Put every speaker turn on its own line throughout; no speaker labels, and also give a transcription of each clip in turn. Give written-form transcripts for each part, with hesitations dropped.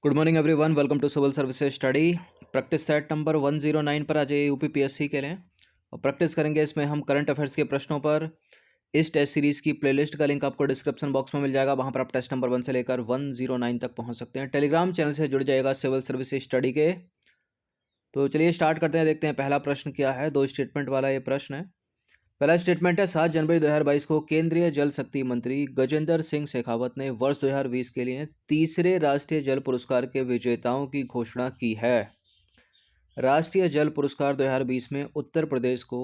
Good morning everyone, welcome to civil services study. Practice set number 109 पर आ जाइए UPPSC के लिए और प्रैक्टिस करेंगे। इसमें हम करंट अफेयर्स के प्रश्नों पर इस टेस्ट सीरीज़ की प्लेलिस्ट का लिंक आपको डिस्क्रिप्शन बॉक्स में मिल जाएगा। वहां पर आप टेस्ट नंबर 1 से लेकर 109 तक पहुंच सकते हैं। टेलीग्राम चैनल से जुड़ जाएगा सिविल सर्विसेज स्टडी के। तो चलिए स्टार्ट करते हैं, देखते हैं पहला प्रश्न क्या है। 2 स्टेटमेंट वाला ये प्रश्न है। पहला स्टेटमेंट है, 7 जनवरी 2022 को केंद्रीय जल शक्ति मंत्री गजेंद्र सिंह शेखावत ने वर्ष 2020 के लिए तीसरे राष्ट्रीय जल पुरस्कार के विजेताओं की घोषणा की है। राष्ट्रीय जल पुरस्कार 2020 में उत्तर प्रदेश को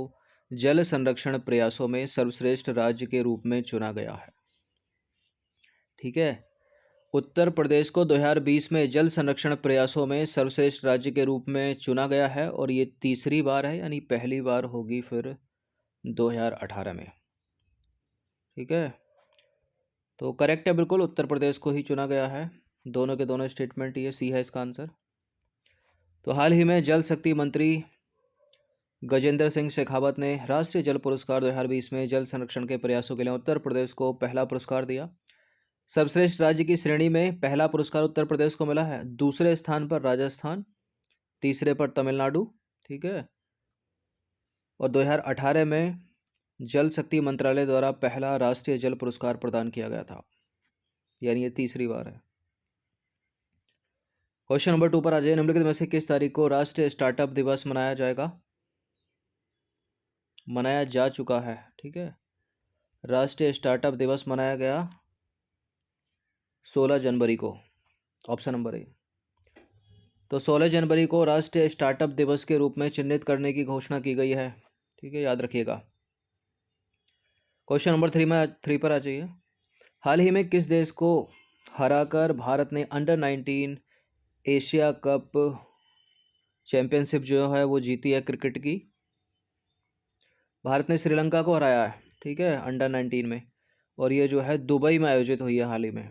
जल संरक्षण प्रयासों में सर्वश्रेष्ठ राज्य के रूप में चुना गया है। ठीक है, उत्तर प्रदेश को 2020 में जल संरक्षण प्रयासों में सर्वश्रेष्ठ राज्य के रूप में चुना गया है और ये तीसरी बार है, यानी पहली बार होगी फिर 2018 में। ठीक है, तो करेक्ट है, बिल्कुल उत्तर प्रदेश को ही चुना गया है। दोनों के दोनों स्टेटमेंट, ये सी है इसका आंसर। तो हाल ही में जल शक्ति मंत्री गजेंद्र सिंह शेखावत ने राष्ट्रीय जल पुरस्कार 2020 में जल संरक्षण के प्रयासों के लिए उत्तर प्रदेश को पहला पुरस्कार दिया। सर्वश्रेष्ठ राज्य की श्रेणी में पहला पुरस्कार उत्तर प्रदेश को मिला है, दूसरे स्थान पर राजस्थान, तीसरे पर तमिलनाडु। ठीक है, और 2018 में जल शक्ति मंत्रालय द्वारा पहला राष्ट्रीय जल पुरस्कार प्रदान किया गया था, यानी ये तीसरी बार है। क्वेश्चन नंबर 2 पर आ जाइए। निम्नलिखित में से किस तारीख को राष्ट्रीय स्टार्टअप दिवस मनाया जाएगा? मनाया जा चुका है। ठीक है, राष्ट्रीय स्टार्टअप दिवस मनाया गया 16 जनवरी को, ऑप्शन नंबर ए। तो 16 जनवरी को राष्ट्रीय स्टार्टअप दिवस के रूप में चिन्हित करने की घोषणा की गई है। ठीक है, याद रखिएगा। क्वेश्चन नंबर 3 पर आ जाइए। हाल ही में किस देश को हराकर भारत ने अंडर 19 एशिया कप चैंपियनशिप जो है वो जीती है क्रिकेट की? भारत ने श्रीलंका को हराया है। ठीक है, अंडर 19 में, और ये जो है दुबई में आयोजित हुई है हाल ही में।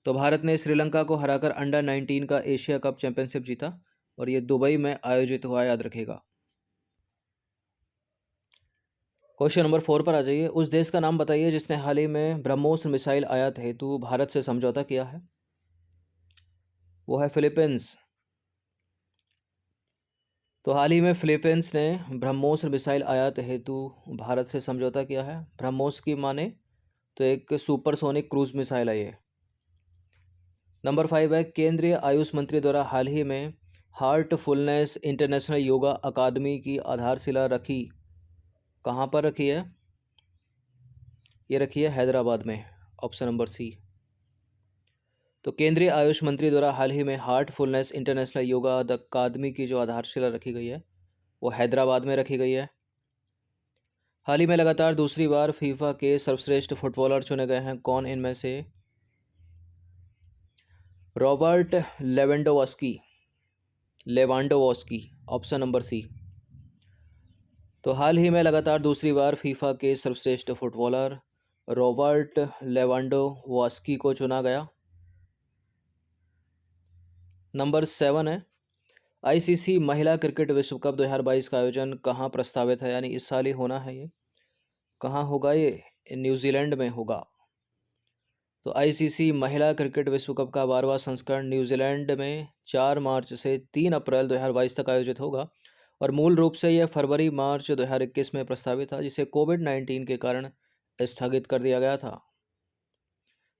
तो भारत ने श्रीलंका को हराकर अंडर 19 का एशिया कप चैंपियनशिप जीता और ये दुबई में आयोजित हुआ, याद रखिएगा। क्वेश्चन नंबर 4 पर आ जाइए। उस देश का नाम बताइए जिसने हाल ही में ब्रह्मोस मिसाइल आयात हेतु भारत से समझौता किया है। वो है फिलीपींस। तो हाल ही में फिलीपींस ने ब्रह्मोस मिसाइल आयात हेतु भारत से समझौता किया है। ब्रह्मोस की माने तो एक सुपरसोनिक क्रूज मिसाइल है ये। नंबर 5 है, केंद्रीय आयुष मंत्री द्वारा हाल ही में हार्टफुलनेस इंटरनेशनल योगा अकादमी की आधारशिला रखी, कहाँ पर रखी है? ये रखी है हैदराबाद में, ऑप्शन नंबर सी। तो केंद्रीय आयुष मंत्री द्वारा हाल ही में हार्टफुलनेस इंटरनेशनल योगा अकादमी की जो आधारशिला रखी गई है वो हैदराबाद में रखी गई है। हाल ही में लगातार दूसरी बार फीफा के सर्वश्रेष्ठ फुटबॉलर चुने गए हैं, कौन इनमें से? Robert Lewandowski, option number C. तो हाल ही में लगातार दूसरी बार फीफा के सर्वश्रेष्ठ फुटबॉलर रॉबर्ट लेवांडोवस्की को चुना गया। नंबर 7 है, आईसीसी महिला क्रिकेट विश्व कप 2022 का आयोजन कहाँ प्रस्तावित है, यानी इस साल ही होना है। ये कहाँ होगा? ये न्यूजीलैंड में होगा। तो आईसीसी महिला क्रिकेट विश्व कप का 12वां संस्करण न्यूजीलैंड में 4 मार्च से 3 अप्रैल 2022 तक आयोजित होगा और मूल रूप से यह फरवरी मार्च 2021 में प्रस्तावित था, जिसे कोविड-19 के कारण स्थगित कर दिया गया था।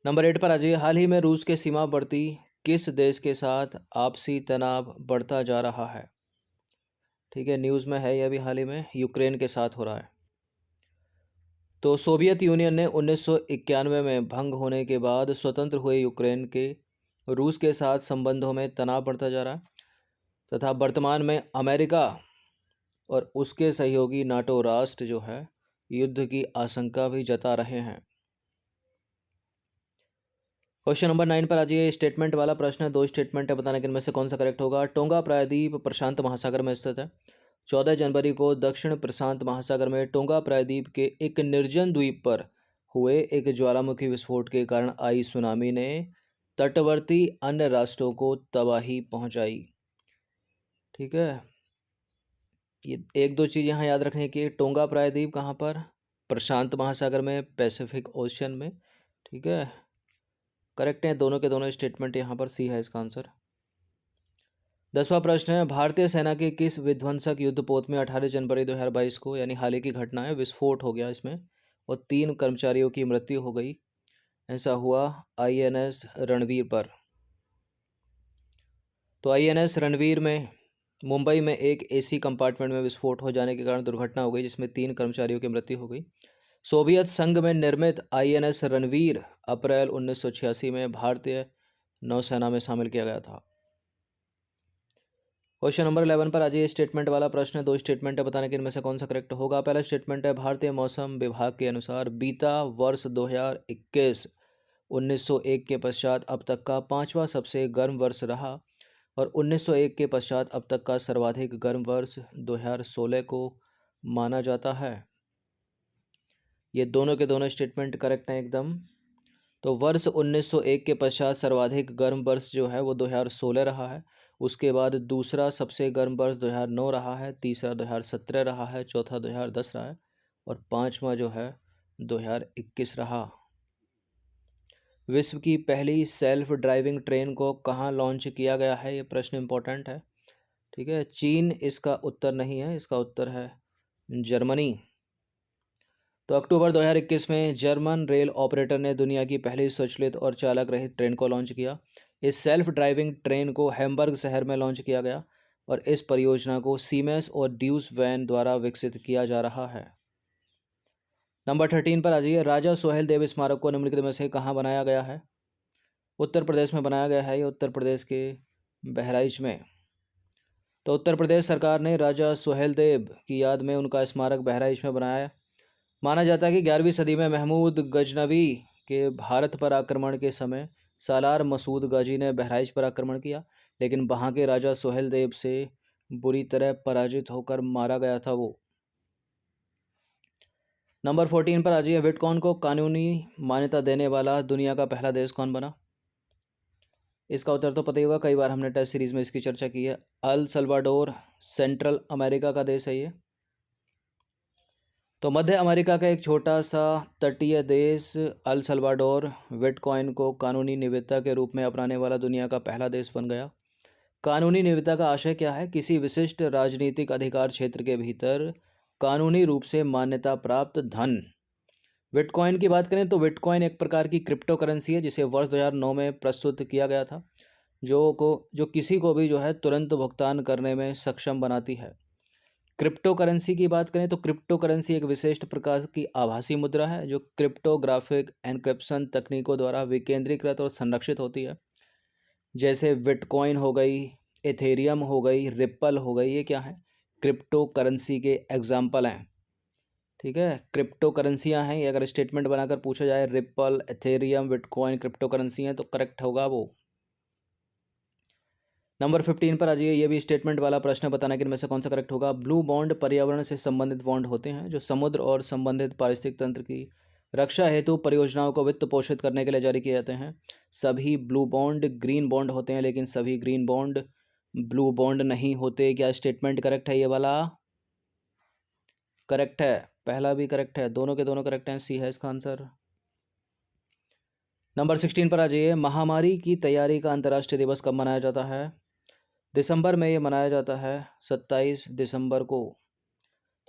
नंबर 8 पर आ जाइए। हाल ही में रूस के सीमावर्ती किस देश के साथ आपसी तनाव बढ़ता जा रहा है? ठीक है, न्यूज़ में है, यह भी हाल ही में यूक्रेन के साथ हो रहा है। तो सोवियत यूनियन ने 1991 में भंग होने के बाद स्वतंत्र हुए यूक्रेन के रूस के साथ संबंधों में तनाव बढ़ता जा रहा है तथा वर्तमान में अमेरिका और उसके सहयोगी नाटो राष्ट्र जो है युद्ध की आशंका भी जता रहे हैं। क्वेश्चन नंबर 9 पर आ जाइए। स्टेटमेंट वाला प्रश्न है, 2 स्टेटमेंट है, बताने कि इनमें से कौन सा करेक्ट होगा। टोंगा प्रायद्वीप प्रशांत महासागर में स्थित है। 14 जनवरी को दक्षिण प्रशांत महासागर में टोंगा प्रायद्वीप के एक निर्जन द्वीप पर हुए एक ज्वालामुखी विस्फोट के कारण आई सुनामी ने तटवर्ती अन्य राष्ट्रों को तबाही पहुंचाई। ठीक है, ये 1-2 चीज़ यहाँ याद रखने की। टोंगा प्रायद्वीप कहाँ पर? प्रशांत महासागर में, पैसिफिक ओशन में। ठीक है, करेक्ट हैं दोनों के दोनों स्टेटमेंट, यहाँ पर सी है इसका आंसर। 10वां प्रश्न है, भारतीय सेना के किस विध्वंसक युद्धपोत में 18 जनवरी 2022 को, यानी हाल ही की घटना है, विस्फोट हो गया इसमें और 3 कर्मचारियों की मृत्यु हो गई। ऐसा हुआ INS रणवीर पर। तो INS रणवीर में मुंबई में एक AC कंपार्टमेंट में विस्फोट हो जाने के कारण दुर्घटना हो गई, जिसमें 3 कर्मचारियों की मृत्यु हो गई। सोवियत संघ में निर्मित INS रणवीर अप्रैल 1986 में भारतीय नौसेना में शामिल किया गया था। क्वेश्चन नंबर 11 पर आ जाइए। स्टेटमेंट वाला प्रश्न है, 2 स्टेटमेंट है, बताने कि इनमें से कौन सा करेक्ट होगा। पहला स्टेटमेंट है, भारतीय मौसम विभाग के अनुसार बीता वर्ष 2021 1901 के पश्चात अब तक का 5वां सबसे गर्म वर्ष रहा और 1901 के पश्चात अब तक का सर्वाधिक गर्म वर्ष 2016 को माना जाता है। ये दोनों के दोनों स्टेटमेंट करेक्ट हैं एकदम। तो वर्ष 1901 के पश्चात सर्वाधिक गर्म वर्ष जो है वो 2016 रहा है, उसके बाद दूसरा सबसे गर्म वर्ष 2009 रहा है, तीसरा 2017 रहा है, चौथा 2010 रहा है और पांचवा जो है 2021 रहा। विश्व की पहली सेल्फ ड्राइविंग ट्रेन को कहाँ लॉन्च किया गया है, ये प्रश्न इंपॉर्टेंट है। ठीक है, चीन इसका उत्तर नहीं है, इसका उत्तर है जर्मनी। तो अक्टूबर 2021 में जर्मन रेल ऑपरेटर ने दुनिया की पहली स्वचालित और चालक रहित ट्रेन को लॉन्च किया। इस सेल्फ ड्राइविंग ट्रेन को हैम्बर्ग शहर में लॉन्च किया गया और इस परियोजना को सीमेंस और ड्यूस वैन द्वारा विकसित किया जा रहा है। नंबर 13 पर आ जाइए। राजा सोहेल देव स्मारक को निम्नलिखित में से कहाँ बनाया गया है। उत्तर प्रदेश में बनाया गया है, ये उत्तर प्रदेश के बहराइच में। तो उत्तर प्रदेश सरकार ने राजा सोहेल देव की याद में उनका स्मारक बहराइच में बनाया। माना जाता है कि 11वीं सदी में महमूद गजनवी के भारत पर आक्रमण के समय सालार मसूद गाजी ने बहराइच पर आक्रमण किया, लेकिन वहाँ के राजा सोहेल देव से बुरी तरह पराजित होकर मारा गया था वो। नंबर 14 पर आ जाइए। बिटकॉइन को कानूनी मान्यता देने वाला दुनिया का पहला देश कौन बना। इसका उत्तर तो पता ही होगा, कई बार हमने टेस्ट सीरीज में इसकी चर्चा की है। अल सल्वाडोर सेंट्रल अमेरिका का देश है ये। तो मध्य अमेरिका का एक छोटा सा तटीय देश अल सल्वाडोर बिटकॉइन को कानूनी निविदा के रूप में अपनाने वाला दुनिया का पहला देश बन गया। कानूनी निविदा का आशय क्या है? किसी विशिष्ट राजनीतिक अधिकार क्षेत्र के भीतर कानूनी रूप से मान्यता प्राप्त धन। बिटकॉइन की बात करें तो बिटकॉइन एक प्रकार की क्रिप्टो करेंसी है, जिसे वर्ष 2009 में प्रस्तुत किया गया था, जो किसी को भी जो है तुरंत भुगतान करने में सक्षम बनाती है। क्रिप्टो करेंसी की बात करें तो क्रिप्टो करेंसी एक विशिष्ट प्रकार की आभासी मुद्रा है जो क्रिप्टोग्राफिक एन्क्रिप्शन तकनीकों द्वारा विकेंद्रीकृत और संरक्षित होती है। जैसे बिटकॉइन हो गई, एथेरियम हो गई, रिप्पल हो गई, ये क्या है? क्रिप्टो करेंसी के एग्जाम्पल हैं। ठीक है, क्रिप्टो करेंसियाँ हैं ये। अगर स्टेटमेंट बनाकर पूछा जाए ripple, Ethereum, bitcoin crypto currency हैं तो करेक्ट होगा वो। नंबर 15 पर आ जाइए। ये भी स्टेटमेंट वाला प्रश्न, बताना कि इनमें से कौन सा करेक्ट होगा। ब्लू बॉन्ड पर्यावरण से संबंधित बॉन्ड होते हैं जो समुद्र और संबंधित पारिस्थितिक तंत्र की रक्षा हेतु परियोजनाओं को वित्त पोषित करने के लिए जारी किए जाते हैं। सभी ब्लू बॉन्ड ग्रीन बॉन्ड होते हैं, लेकिन सभी ग्रीन बॉन्ड ब्लू बॉन्ड नहीं होते। क्या स्टेटमेंट करेक्ट है ये वाला? करेक्ट है, पहला भी करेक्ट है, दोनों के दोनों करेक्ट हैं, सी है इसका आंसर। नंबर 16 पर आ जाइए। महामारी की तैयारी का अंतर्राष्ट्रीय दिवस कब मनाया जाता है? दिसंबर में ये मनाया जाता है, 27 दिसंबर को।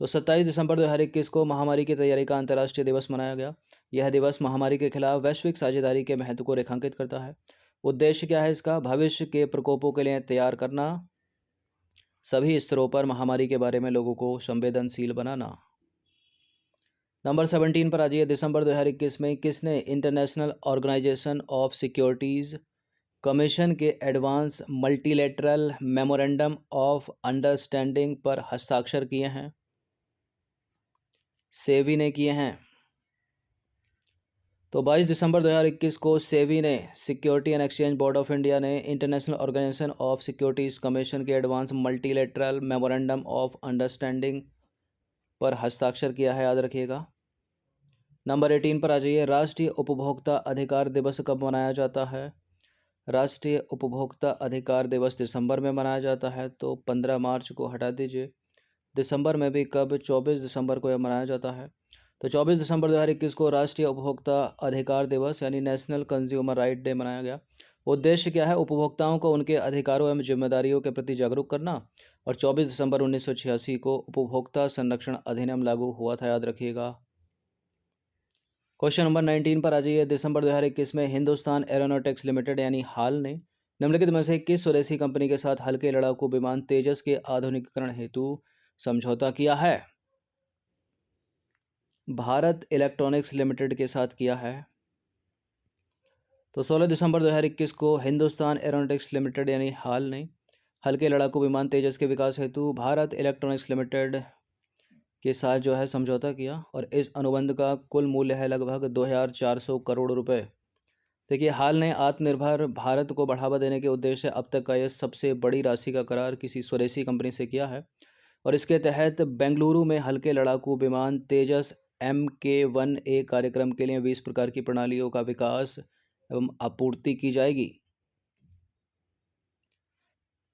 तो 27 दिसंबर 2021 को महामारी की तैयारी का अंतर्राष्ट्रीय दिवस मनाया गया। यह दिवस महामारी के खिलाफ वैश्विक साझेदारी के महत्व को रेखांकित करता है। उद्देश्य क्या है इसका? भविष्य के प्रकोपों के लिए तैयार करना, सभी स्तरों पर महामारी के बारे में लोगों को संवेदनशील बनाना। नंबर 17 पर आ जाइए। दिसंबर 2021 में किसने International Organization of Securities Commission के Advance Multilateral Memorandum of Understanding पर हस्ताक्षर किए हैं? सेवी ने किए हैं। तो 22 दिसंबर 2021 को सेवी ने, Security and Exchange Board of India ने International Organization of Securities Commission के Advance Multilateral Memorandum of Understanding पर हस्ताक्षर किया है, याद रखिएगा। नंबर 18 पर आ जाइए। राष्ट्रीय उपभोक्ता अधिकार दिवस कब मनाया जाता है? राष्ट्रीय उपभोक्ता अधिकार दिवस दिसंबर में मनाया जाता है, तो 15 मार्च को हटा दीजिए। दिसंबर में भी कब? 24 दिसंबर को यह मनाया जाता है। तो 24 दिसंबर 2021 को राष्ट्रीय उपभोक्ता अधिकार दिवस यानी नेशनल कंज्यूमर राइट डे मनाया गया। उद्देश्य क्या है? उपभोक्ताओं को उनके अधिकारों एवं जिम्मेदारियों के प्रति जागरूक करना। और 24 दिसंबर 1986 को उपभोक्ता संरक्षण अधिनियम लागू हुआ था, याद रखिएगा। क्वेश्चन नंबर 19 पर आ जाइए। दिसंबर 2021 में हिंदुस्तान एरोनॉटिक्स लिमिटेड यानी हाल ने निम्नलिखित में से किस स्वदेशी कंपनी के साथ हल्के लड़ाकू विमान तेजस के आधुनिकीकरण हेतु समझौता किया है? भारत इलेक्ट्रॉनिक्स लिमिटेड के साथ किया है। तो 16 दिसंबर 2021 को हिंदुस्तान एरोनॉटिक्स लिमिटेड यानी हाल ने हल्के लड़ाकू विमान तेजस के विकास हेतु भारत इलेक्ट्रॉनिक्स लिमिटेड के साथ जो है समझौता किया और इस अनुबंध का कुल मूल्य है लगभग 2400 करोड़ रुपए। देखिए, हाल ने आत्मनिर्भर भारत को बढ़ावा देने के उद्देश्य से अब तक का यह सबसे बड़ी राशि का करार किसी स्वदेशी कंपनी से किया है और इसके तहत बेंगलुरु में हल्के लड़ाकू विमान तेजस MK-1A कार्यक्रम के लिए 20 प्रकार की प्रणालियों का विकास एवं आपूर्ति की जाएगी।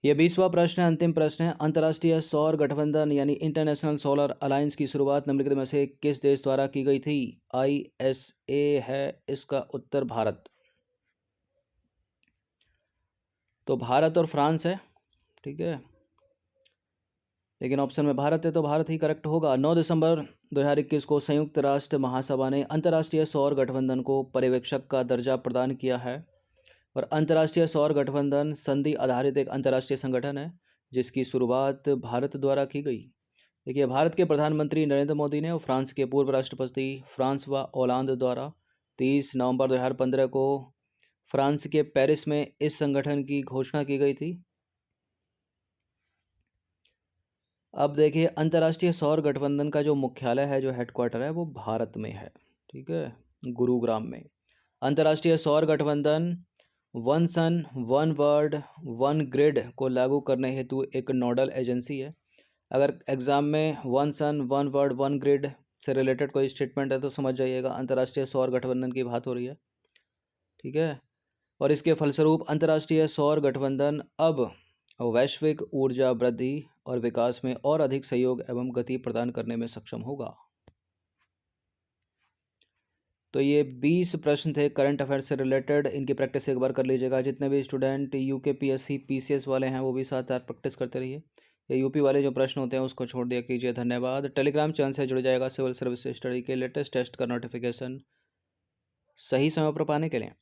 यह 20वां प्रश्न है, अंतिम प्रश्न है। अंतर्राष्ट्रीय सौर गठबंधन यानी इंटरनेशनल सोलर अलायंस की शुरुआत निम्नलिखित में से किस देश द्वारा की गई थी? ISA है इसका उत्तर भारत। तो भारत और फ्रांस है, ठीक है, लेकिन ऑप्शन में भारत है तो भारत ही करेक्ट होगा। 9 दिसंबर 2021 को संयुक्त राष्ट्र महासभा ने अंतर्राष्ट्रीय सौर गठबंधन को पर्यवेक्षक का दर्जा प्रदान किया है और अंतर्राष्ट्रीय सौर गठबंधन संधि आधारित एक अंतर्राष्ट्रीय संगठन है जिसकी शुरुआत भारत द्वारा की गई। देखिए, भारत के प्रधानमंत्री नरेंद्र मोदी ने और फ्रांस के पूर्व राष्ट्रपति फ्रांसवा ओलांद द्वारा 30 नवंबर 2015 को फ्रांस के पेरिस में इस संगठन की घोषणा की गई थी। अब देखिए, अंतर्राष्ट्रीय सौर गठबंधन का जो मुख्यालय है, जो हेडक्वार्टर है, वो भारत में है, ठीक है, गुरुग्राम में। अंतर्राष्ट्रीय सौर गठबंधन one sun one world one grid को लागू करने हेतु एक नोडल एजेंसी है। अगर एग्जाम में one sun one world one grid से रिलेटेड कोई स्टेटमेंट है तो समझ जाइएगा अंतर्राष्ट्रीय सौर गठबंधन की बात हो रही है, ठीक है। और इसके फलस्वरूप अंतर्राष्ट्रीय सौर गठबंधन अब वैश्विक ऊर्जा वृद्धि और विकास में और अधिक सहयोग एवं गति प्रदान करने में सक्षम होगा। तो ये 20 प्रश्न थे करंट अफेयर्स से रिलेटेड। इनकी प्रैक्टिस एक बार कर लीजिएगा। जितने भी स्टूडेंट UKPSC PCS वाले हैं वो भी साथ साथ प्रैक्टिस करते रहिए। ये यूपी वाले जो प्रश्न होते हैं उसको छोड़ दिया कीजिए। धन्यवाद। टेलीग्राम चैनल से जुड़ जाएगा सिविल सर्विस स्टडी के लेटेस्ट टेस्ट का नोटिफिकेशन सही समय पर पाने के लिए।